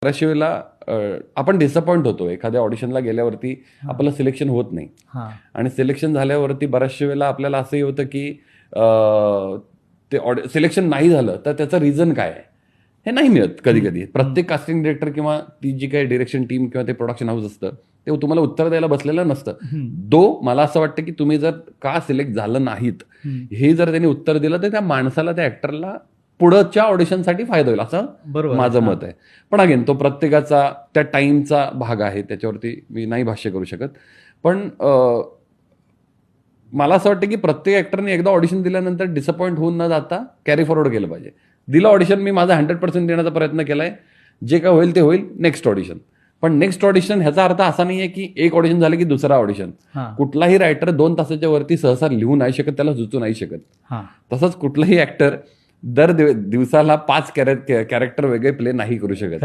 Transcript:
बऱ्याचशा वेळेला आपण डिसअपॉइंट होतो. एखाद्या ऑडिशनला गेल्यावरती आपलं सिलेक्शन होत नाही आणि सिलेक्शन झाल्यावरती बऱ्याचशा वेळेला आपल्याला असंही होतं की ते सिलेक्शन नाही झालं तर त्याचं रिझन काय आहे हे नाही मिळत. कधी कधी प्रत्येक कास्टिंग डिरेक्टर किंवा ती जी काही डिरेक्शन टीम किंवा ते प्रोडक्शन हाऊस असतं ते तुम्हाला उत्तर द्यायला बसलेलं नसतं. मला असं वाटतं की तुम्ही जर का सिलेक्ट झालं नाहीत हे जर त्यांनी उत्तर दिलं तर त्या माणसाला, त्या ऍक्टरला पुढच्या ऑडिशनसाठी फायदा होईल असं माझं मत आहे. पण अगेन तो प्रत्येकाचा त्या टाइमचा भाग आहे, त्याच्यावरती मी नाही भाष्य करू शकत. पण मला असं वाटतं की प्रत्येक ऍक्टरने एकदा ऑडिशन दिल्यानंतर डिसअपॉइंट होऊन न जाता कॅरी फॉरवर्ड केलं पाहिजे. दिलं ऑडिशन, मी माझा 100% देण्याचा प्रयत्न केलाय, जे काय होईल ते होईल, नेक्स्ट ऑडिशन. पण नेक्स्ट ऑडिशन ह्याचा अर्थ असा नाहीये की एक ऑडिशन झालं की दुसरा ऑडिशन. कुठलाही रायटर 2 तासाच्या वरती सहसा लिहू नाही शकत, त्याला सुचू नाही शकत. तसंच कुठलाही ऍक्टर दर दिवसाला 5 कॅरेक्टर वेगळे प्ले नाही करू शकत.